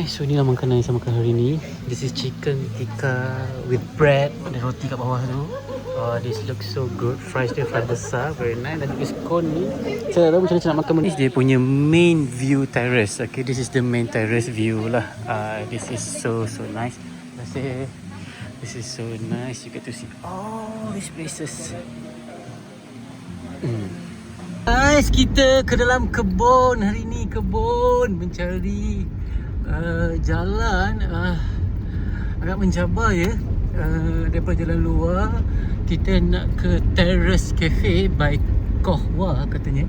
So ni lah makanan yang saya makan hari ni. This is chicken tikka with bread. Ada roti kat bawah tu. This looks so good. Fries dia fries besar, very nice. Dan juga scone ni, saya tak tahu macam mana nak makan benda ni. Dia punya main view terrace. Okay, this is the main terrace view lah. This is so nice. This is so nice. You get to see all these places. Guys, kita ke dalam kebun hari ni. Kebun mencari jalan agak mencabar ya. Daripada jalan luar kita nak ke Terrace Cafe by Kohwa katanya.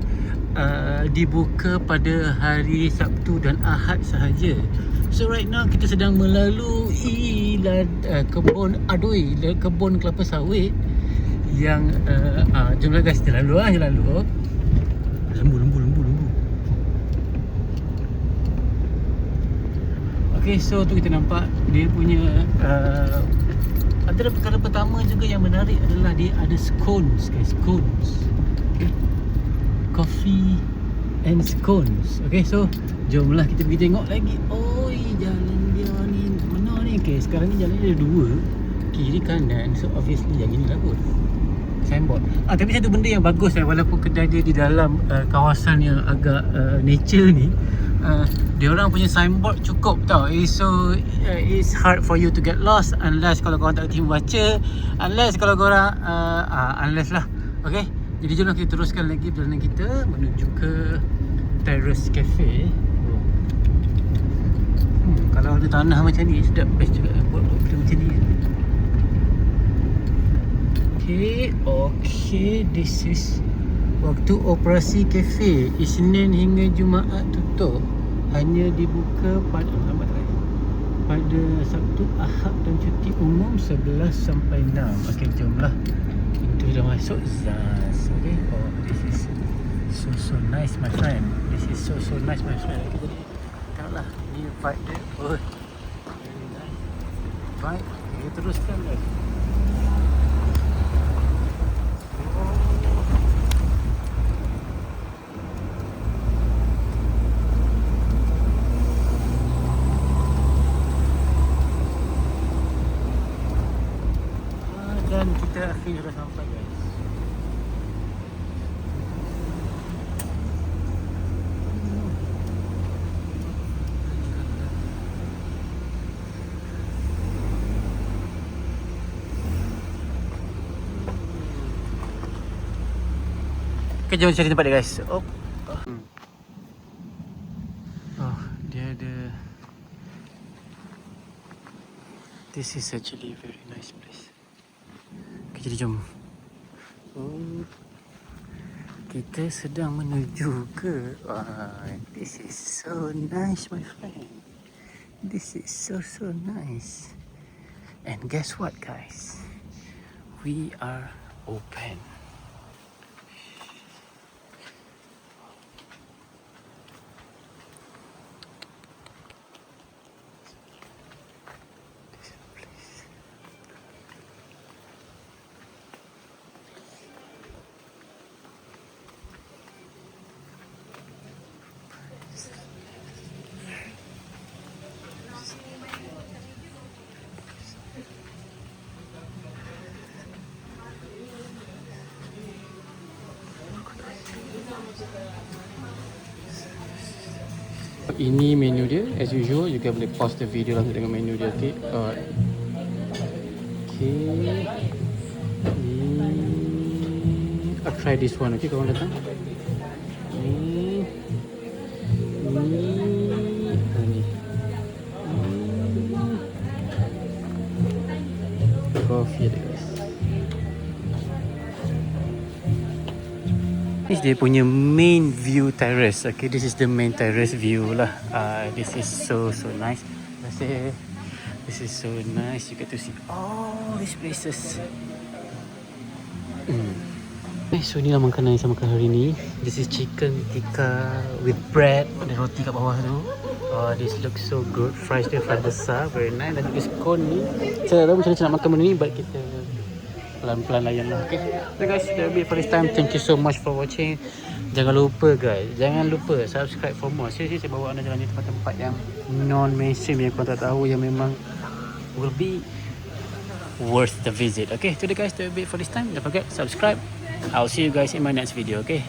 Dibuka pada hari Sabtu dan Ahad sahaja. So right now kita sedang melalui kebun adoi, kebun kelapa sawit yang jomlah guys, jalan luar. Lembu. Okay, so tu kita nampak dia punya antara perkara pertama juga yang menarik adalah dia ada scones guys, scones. Okay, coffee and scones. Okay, so jomlah kita pergi tengok lagi. Oi, jalan dia ni mana ni? Okay, sekarang ni jalan dia ada dua, kiri kanan. So obviously yang ini lah kot signboard. Tapi satu benda yang bagus walaupun kedai dia di dalam kawasan yang agak nature ni, dia orang punya signboard cukup tau. So it's hard for you to get lost unless kalau korang tak kerti membaca, unless kalau korang unless lah. Okay, jadi jom kita teruskan lagi perjalanan kita menuju ke Terrace Cafe. Kalau ada tanah macam ni sedap, best juga buat macam ni. Okay, this is waktu operasi kafe. Isnin hingga Jumaat tutup. Hanya dibuka pada Sabtu, Ahad dan cuti umum 11 sampai 6. Okay, jomlah. Itu dah masuk Zaz. Okay, this is so nice my friend. This is so nice my friend. Jadi tengoklah, ni vibe dia. Very nice vibe. Kita teruskan guys. Dan kita akhirnya dah sampai guys. Okay, jom cari tempat dia guys. Dia ada. This is actually a very nice place. Jadi jom. Kita sedang menuju ke this is so nice my friend. This is so nice. And guess what guys? We are open. Ini menu dia as usual. You can boleh pause the video lah untuk tengok menu dia. Okay, I'll try this one. Okay, korang datang. Ni coffee ada guys. This is dia punya main view terrace. Okay, this is the main terrace view lah. This is so nice. This is so nice. You get to see all these places. So ni lah makanan yang saya makan hari ni. This is chicken tikka with bread. Ada roti kat bawah tu. This looks so good. Fries dia fries besar, very nice. Dan juga scone ni, saya tak tahu macam mana nak makan benda ni, but kita pelan-pelan layan lah. Okay, so guys, that will be for this time. Thank you so much for watching. Jangan lupa guys, jangan lupa subscribe for more. Seriously, saya bawa anda jalan di tempat-tempat yang non-mainstream yang korang tak tahu, yang memang will be worth the visit. Okay, to the guys, to be for this time. Don't forget subscribe. I'll see you guys in my next video. Okay.